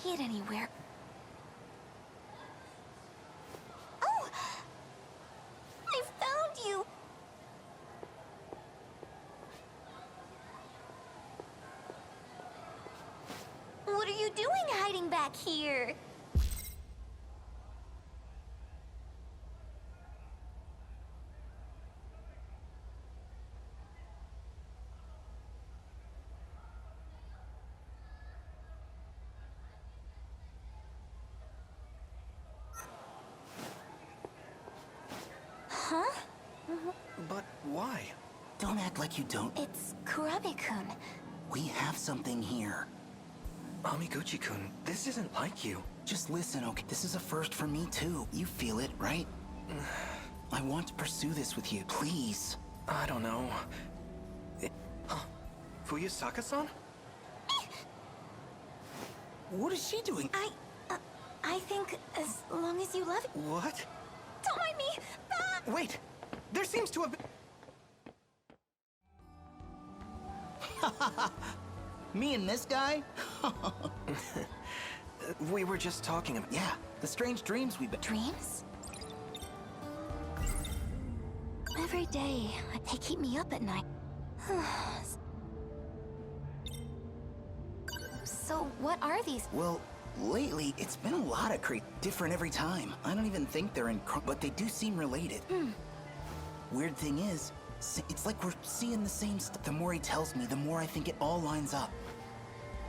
see it anywhere. Oh! I found you! What are you doing hiding back here? Huh? But why? Don't act like you don't. It's Kurabe-kun. We have something here. Amiguchi-kun, this isn't like you. Just listen, okay? This is a first for me, too. You feel it, right? I want to pursue this with you, please. I don't know. Fuyusaka-san? What is she doing? I think as long as you love it. What? Don't mind me! Ah! Wait! There seems to have been... Me and this guy? We were just talking about... Yeah, the strange dreams we've been... Dreams? Every day, they keep me up at night. So, what are these? Well, lately, it's been a lot of different every time. I don't even think they're in but they do seem related. Weird thing is, it's like we're seeing the same stuff. The more he tells me, the more I think it all lines up.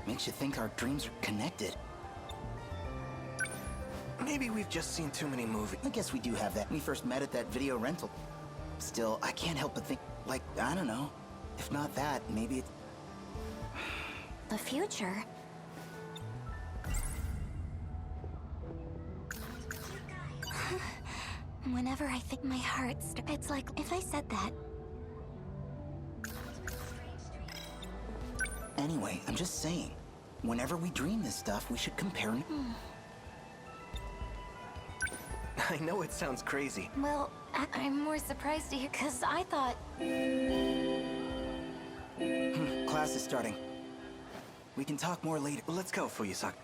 Makes you think our dreams are connected. Maybe we've just seen too many movies. I guess we do have that. We first met at that video rental. Still, I can't help but think, like, I don't know. If not that, maybe it's... The future? Whenever I think my heart's... It's like if I said that. Anyway, I'm just saying. Whenever we dream this stuff, we should compare... I know it sounds crazy. Well, I'm more surprised to hear, because I thought... Class is starting. We can talk more later. Let's go, Fuyusaka.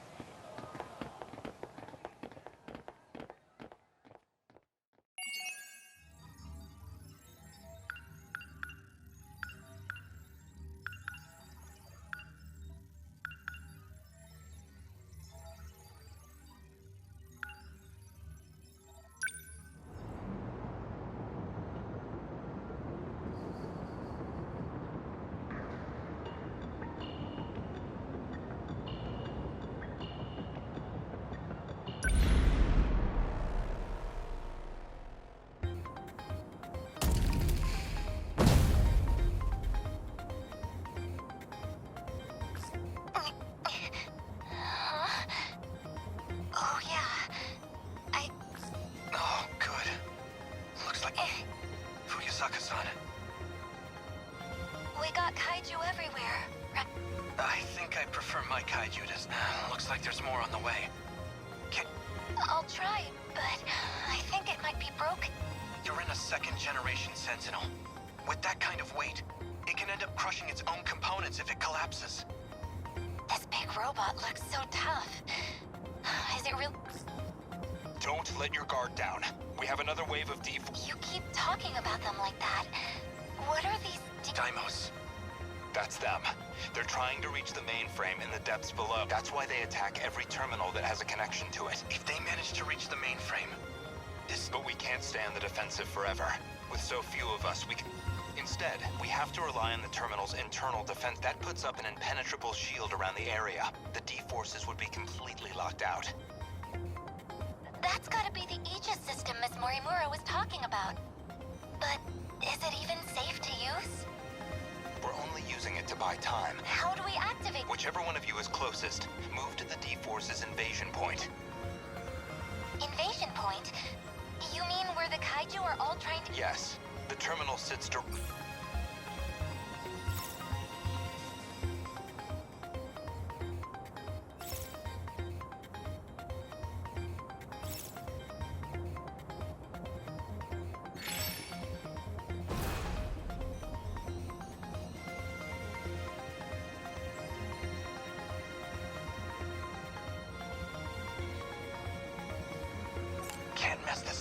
Oh, yeah. Oh, good. Looks like... Fuyusaka-san. We got kaiju everywhere. I think I prefer my kaiju to... Looks like there's more on the way. I'll try, but I think it might be broken. You're in a second-generation Sentinel. With that kind of weight, it can end up crushing its own components if it collapses. This big robot looks so tough. Is it real? Don't let your guard down. We have another wave of You keep talking about them like that. What are these Daimos. That's them. They're trying to reach the mainframe in the depths below. That's why they attack every terminal that has a connection to it. If they manage to reach the mainframe, But we can't stay on the defensive forever. With so few of us, we can... Instead, we have to rely on the terminal's internal defense. That puts up an impenetrable shield around the area. The D-forces would be completely locked out. That's gotta be the Aegis system Miss Morimura was talking about. But is it even safe to use? We're only using it to buy time. How do we activate? Whichever one of you is closest, move to the D-forces invasion point. Invasion point? You mean where the kaiju are all trying to... Yes. The terminal sits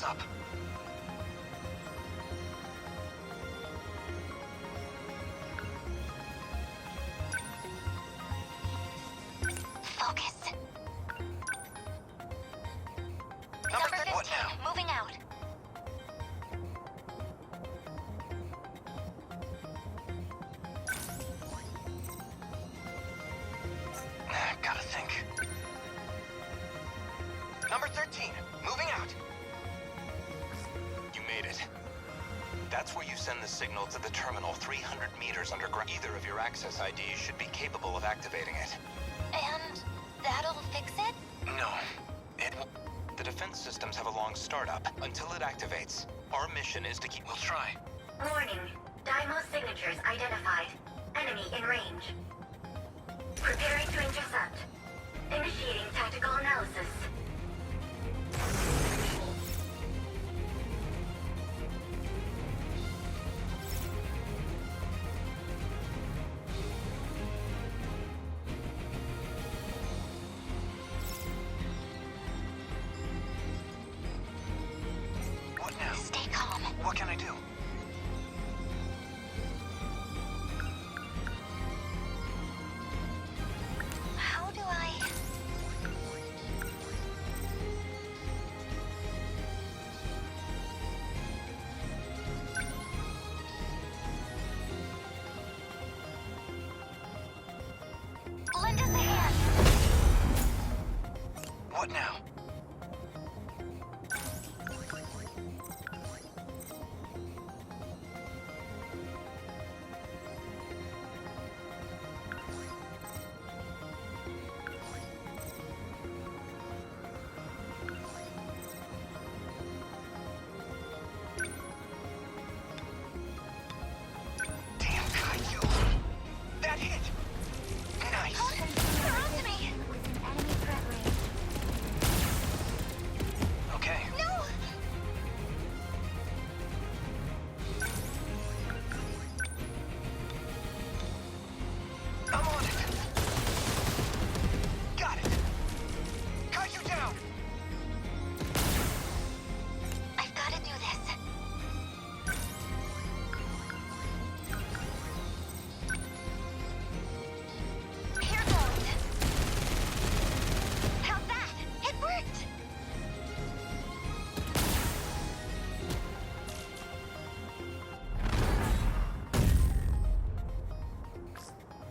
up. Focus. Number Number 15, 15, what now? moving out. Gotta think. Number 13, moving out. You made it. That's where you send the signal to the terminal 300 meters underground. Either of your access IDs should be capable of activating it. And that'll fix it? No, it will. The defense systems have a long startup. Until it activates, our mission is to keep... We'll try. Warning. Daimos signatures identified. Enemy in range. Preparing to intercept. Initiating tactical analysis. What now? Stay calm. What can I do? How do I... Lend us a hand. What now? Damn, Caillou. That hit! Nice. They're onto me. Enemy threat range. Okay. No! I'm on it. Got it. Caillou down. I've got to do this. Here goes. How's that? It worked.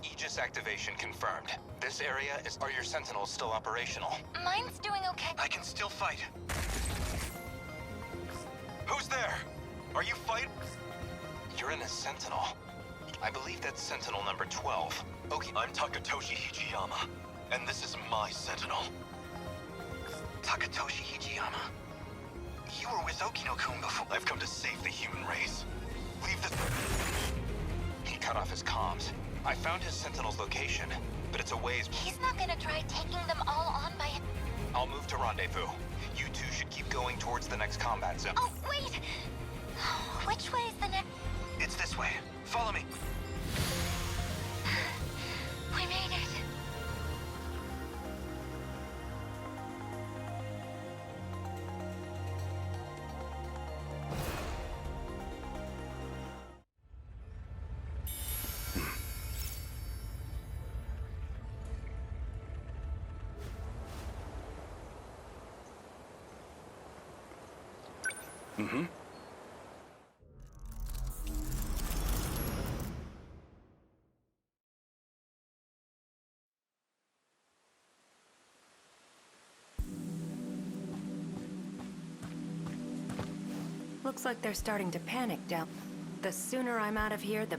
Aegis activation confirmed. This area is... Are your Sentinels still operational? Mine's doing okay. I can still fight. Who's there? Are you fighting? You're in a Sentinel. I believe that's Sentinel number 12. Okay, I'm Takatoshi Hijiyama, and this is my Sentinel. Takatoshi Hijiyama. You were with Okino-kun before. I've come to save the human race. Leave this... he cut off his comms. I found his Sentinel's location, but it's a ways... He's not gonna try taking them all on by it. I'll move to rendezvous. You two should keep going towards the next combat zone. Oh, wait! Which way is the next? It's this way. Follow me. We made it. Mm-hmm. Looks like they're starting to panic down. The sooner I'm out of here, the...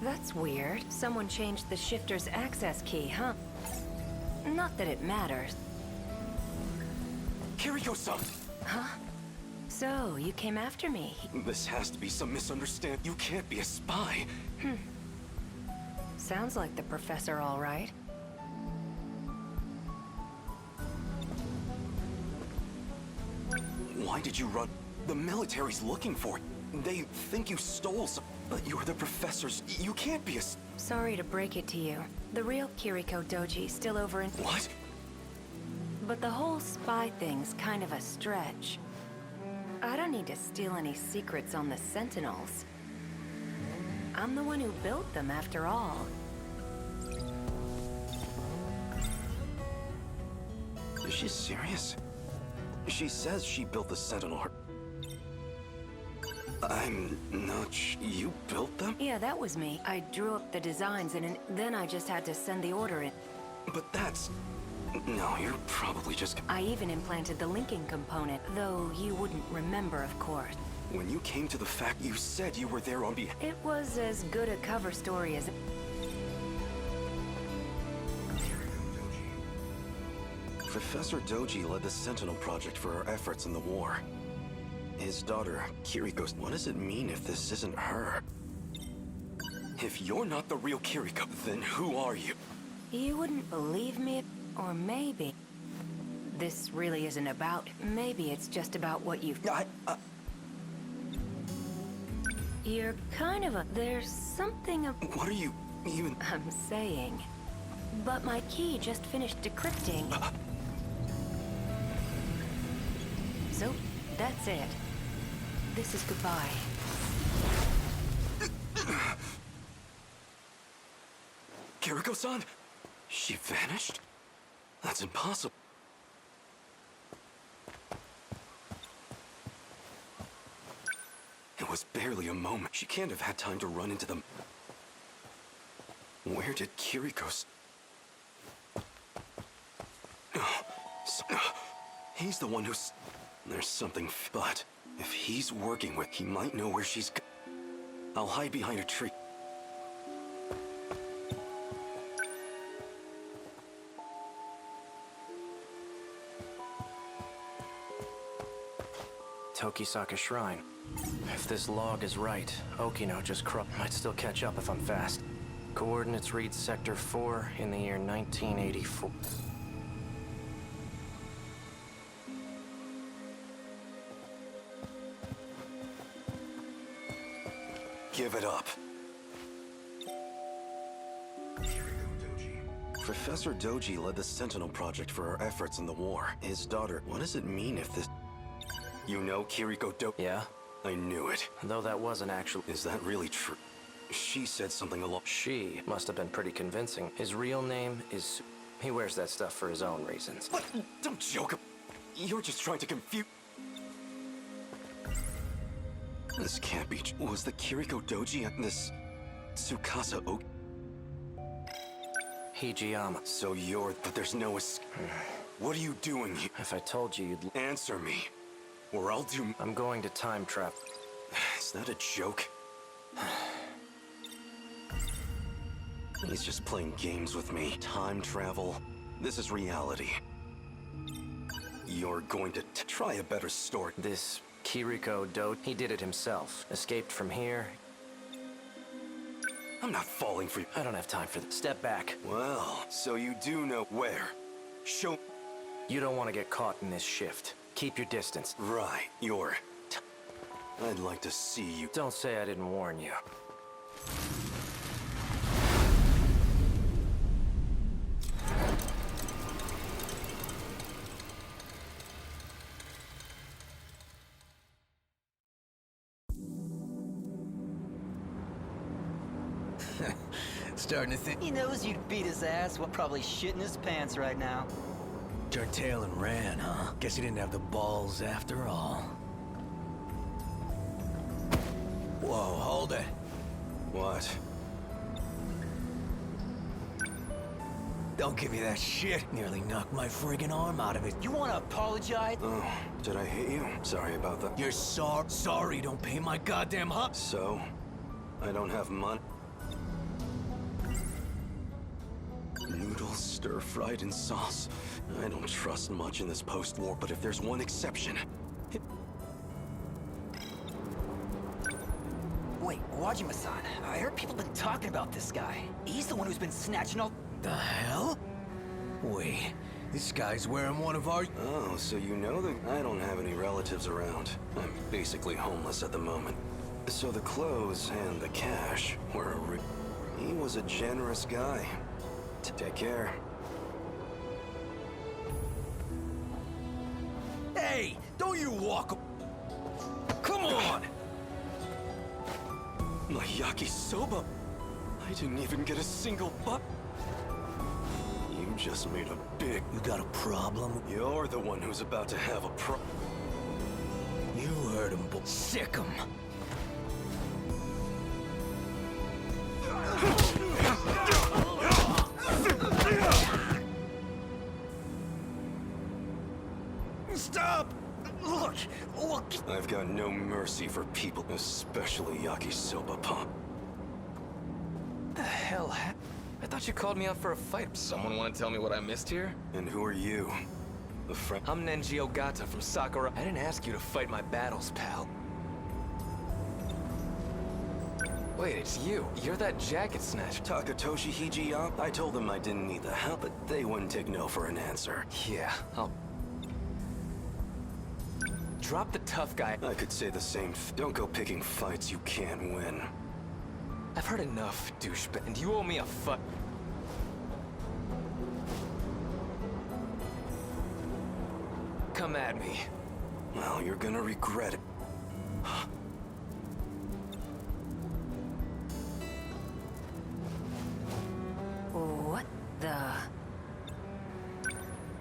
That's weird. Someone changed the shifter's access key, huh? Not that it matters. Kiriko-san! Huh? So, you came after me. This has to be some misunderstanding. You can't be a spy. Sounds like the professor, all right. Why did you run? The military's looking for it. They think you stole some... But you're the professor's... You can't be a... Sorry to break it to you. The real Kiriko Doji still over in... What? But the whole spy thing's kind of a stretch. I don't need to steal any secrets on the Sentinels. I'm the one who built them, after all. Is she serious? She says she built the Sentinel. I'm not you built them? Yeah, that was me. I drew up the designs and then I just had to send the order in. But that's... No, you're probably just... I even implanted the linking component, though you wouldn't remember, of course. When you came to the fact, you said you were there on behalf... It was as good a cover story as... Professor Doji led the Sentinel project for our efforts in the war. His daughter, Kiriko... What does it mean if this isn't her? If you're not the real Kiriko, then who are you? You wouldn't believe me, or maybe... This really isn't about... Maybe it's just about what you've... You're kind of a... There's something of... What are you even... I'm saying. But my key just finished decrypting. So, that's it. This is goodbye. Kiriko-san? She vanished? That's impossible. It was barely a moment. She can't have had time to run into them. Where did Kiriko... He's the one who's... There's something... But if he's working with... He might know where she's... I'll hide behind a tree. Tokisaka Shrine. If this log is right, Okino just might still catch up if I'm fast. Coordinates read Sector 4 in the year 1984. Give it up. Professor Doji led the Sentinel project for our efforts in the war. His daughter... What does it mean if this... You know Kiriko Yeah? I knew it. Though that wasn't actually... Is that really true? She said something along... She must have been pretty convincing. His real name is... He wears that stuff for his own reasons. What? Don't joke. You're just trying to confuse... This can't be... Was the Kiriko Doji at this... Tsukasa Oak... Hijiyama. So you're... But there's no... What are you doing here? If I told you, you'd... Answer me. Or I'll do... I'm going to time travel. Is that a joke? He's just playing games with me. Time travel. This is reality. You're going to try a better story. This Kiriko Do, he did it himself. Escaped from here. I'm not falling for you. I don't have time for this. Step back. Well, so you do know where. Show... You don't want to get caught in this shift. Keep your distance. Right, you're... I'd like to see you... Don't say I didn't warn you. Starting to think... He knows you'd beat his ass while probably shitting his pants right now. Turned tail and ran, huh? Guess he didn't have the balls after all. Whoa, hold it. What? Don't give me that shit. Nearly knocked my friggin' arm out of it. You wanna apologize? Oh, did I hit you? Sorry about that. You're sorry, don't pay my goddamn hop. So? I don't have money? Noodles stir-fried in sauce. I don't trust much in this post-war, but if there's one exception... Wait, Wajima-san, I heard people been talking about this guy. He's the one who's been snatching all... The hell? Wait, this guy's wearing one of our... Oh, so you know that I don't have any relatives around. I'm basically homeless at the moment. So the clothes and the cash were He was a generous guy. Take care. Hey, don't you walk... Come on! My yakisoba. I didn't even get a single butt. You just made a big... You got a problem? You're the one who's about to have a You heard him, sick him. Stop! Look! I've got no mercy for people, especially yakisoba pop. The hell I thought you called me out for a fight. Someone want to tell me what I missed here? And who are you? A friend? I'm Nenji Ogata from Sakura. I didn't ask you to fight my battles, pal. Wait, it's you. You're that jacket snatcher. Takatoshi Hijiya? I told them I didn't need the help, but they wouldn't take no for an answer. Yeah, I'll... Drop the tough guy. I could say the same. Don't go picking fights you can't win. I've heard enough, douchebag, and you owe me a fuck. Come at me. Well, you're gonna regret it. What the...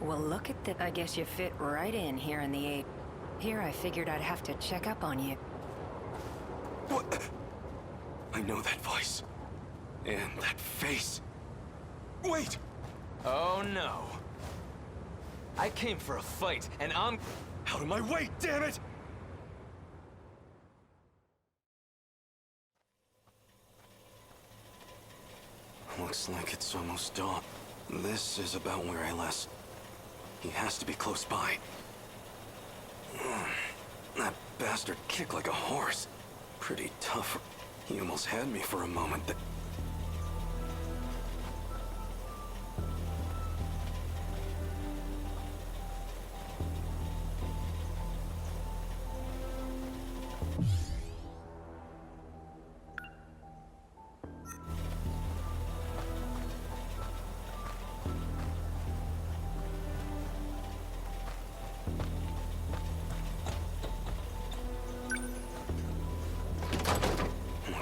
Well, look at that. I guess you fit right in here in the eight. Here I figured I'd have to check up on you. What? I know that voice. And that face. Wait! Oh no. I came for a fight, and I'm... Out of my way, damn it! Looks like it's almost dawn. This is about where I last... He has to be close by. That bastard kicked like a horse. Pretty tough. He almost had me for a moment.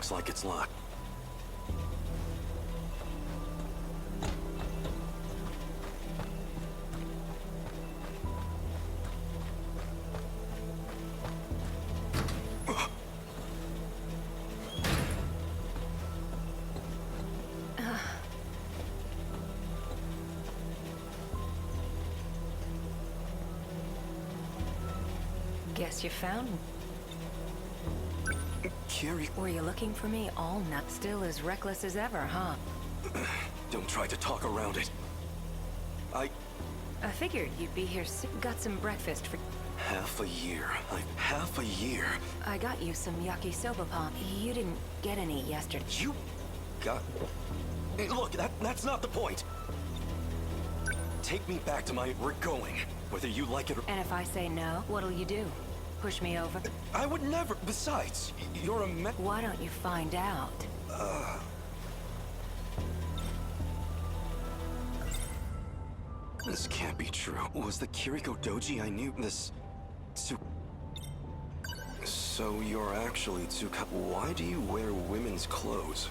Looks like it's locked. Guess you found me. Kiri... Were you looking for me all night? Still as reckless as ever, huh? Don't try to talk around it. I figured you'd be here soon. Got some breakfast for... half a year. Half a year. I got you some yakisoba pop. You didn't get any yesterday. You got... Hey, look, that's not the point. Take me back to my... We're going. Whether you like it or... And if I say no, what'll you do? Push me over? I would never... Besides, you're a me... Why don't you find out? This can't be true. Was the Kiriko Doji I knew this... So you're actually Tsuka... Why do you wear women's clothes?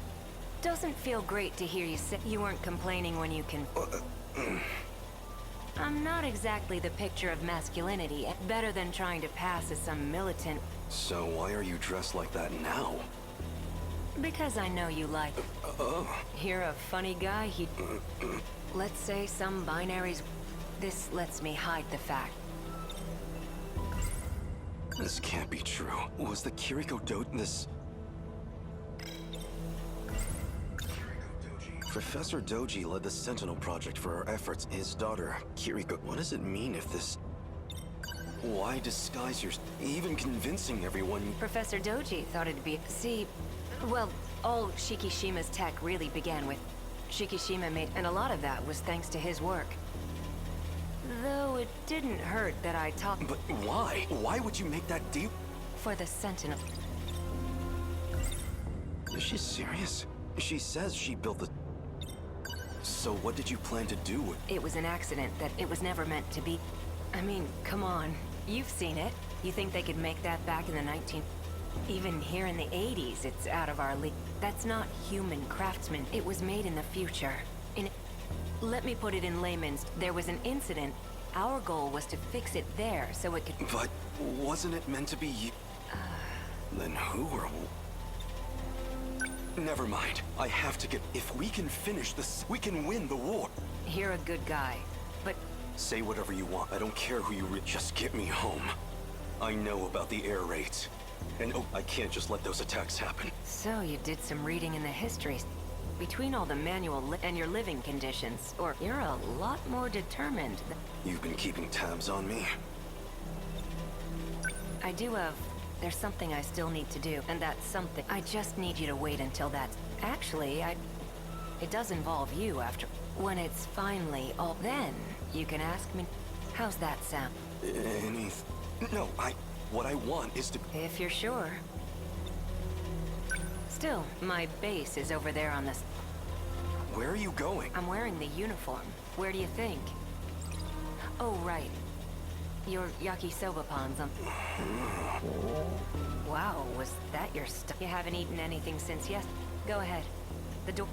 Doesn't feel great to hear you say you weren't complaining when you can... I'm not exactly the picture of masculinity. Better than trying to pass as some militant... So why are you dressed like that now? Because I know you like it. You're a funny guy, Let's say some binaries... This lets me hide the fact. This can't be true. Was the Kiriko Doji... This... Professor Doji led the Sentinel project for our efforts. His daughter, Kiriko... What does it mean if this... Why disguise your... Even convincing everyone... Professor Doji thought it'd be... See, well, all Shikishima's tech really began with... Shikishima made... And a lot of that was thanks to his work. Though it didn't hurt that I talked... But why? Why would you make that deal? For the Sentinel. Is she serious? She says she built the... So what did you plan to do with... It was an accident that it was never meant to be. I mean, come on. You've seen it. You think they could make that back in the 19... Even here in the 80s, it's out of our league. That's not human craftsman. It was made in the future. Let me put it in layman's. There was an incident. Our goal was to fix it there, so it could... But wasn't it meant to be you? Then who or... Never mind. I have to get... If we can finish this, we can win the war. You're a good guy, but... Say whatever you want. I don't care who you just get me home. I know about the air raids. And oh, I can't just let those attacks happen. So you did some reading in the histories. Between all the manual and your living conditions, or you're a lot more determined than... You've been keeping tabs on me. I do have... There's something I still need to do, and that's something... I just need you to wait until that's... Actually, it does involve you after... When it's finally all... Then, you can ask me... How's that sound? No, what I want is to... If you're sure. Still, my base is over there on this... Where are you going? I'm wearing the uniform. Where do you think? Oh, right. Your yakisoba pon's on... Wow, was that your stuff? You haven't eaten anything since yes? Go ahead. The door...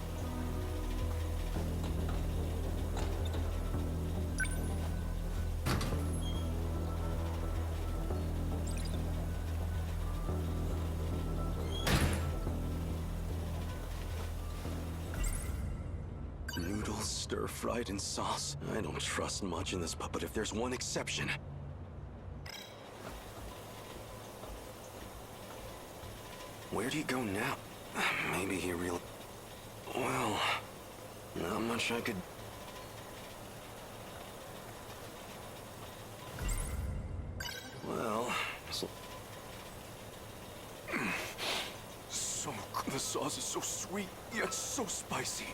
Noodles stir-fried in sauce. I don't trust much in this, but if there's one exception... Where do you go now? Maybe he really... Well, not much I could... Well... The sauce is so sweet, yet so spicy.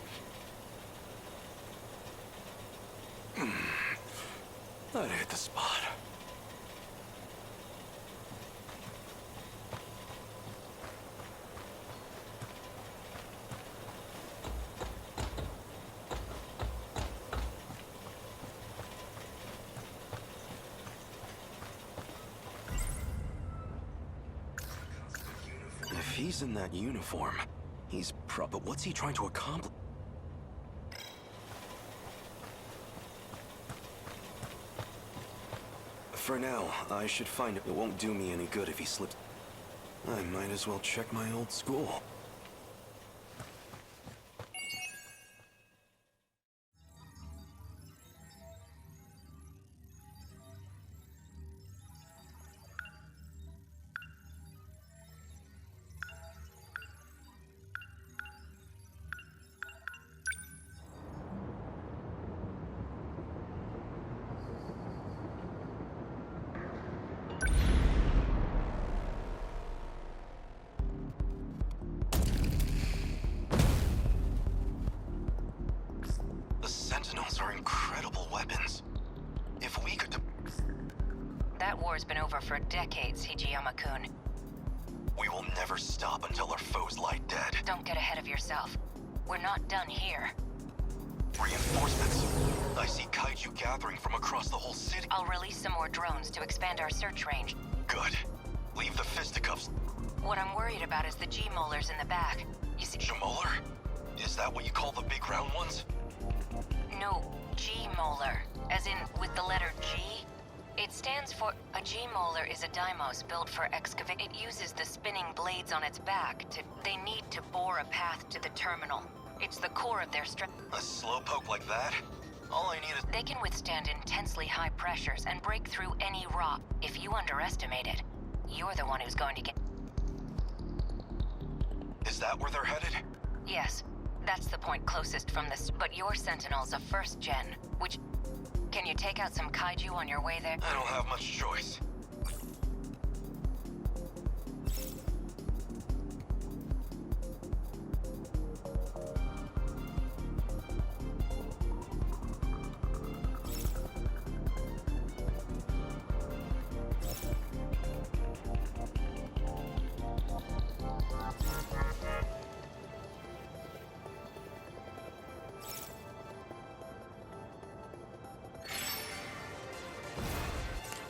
That hit the spot. If he's in that uniform, he's but what's he trying to accomplish? For now, I should find it. It won't do me any good if he slips. I might as well check my old school. The Sentinels are incredible weapons. If we could... That war's been over for decades, Hijiyama-kun. We will never stop until our foes lie dead. Don't get ahead of yourself. We're not done here. Reinforcements. I see kaiju gathering from across the whole city. I'll release some more drones to expand our search range. Good. Leave the fisticuffs. What I'm worried about is the G-molars in the back. You see... G-molar? Is that what you call the big round ones? No, G-molar. As in, with the letter G. It stands for... A G-molar is a Deimos built for excavate. It uses the spinning blades on its back to... They need to bore a path to the terminal. It's the core of their strength. A slowpoke like that? All I need is... They can withstand intensely high pressures and break through any rock. If you underestimate it, you're the one who's going to get... Is that where they're headed? Yes. That's the point closest from this, but your Sentinel's a first gen, which... Can you take out some kaiju on your way there? I don't have much choice.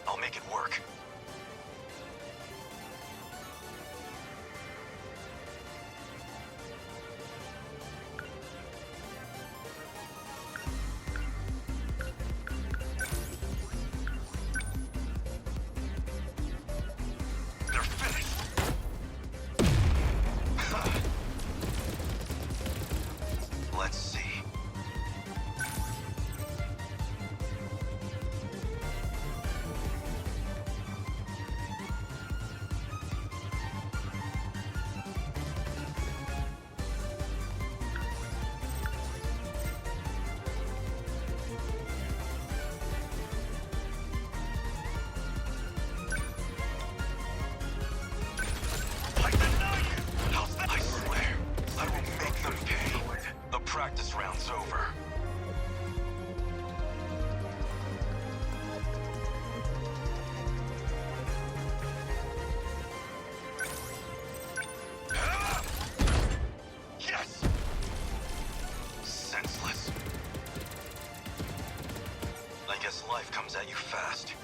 I'll make it work. guess life comes at you fast.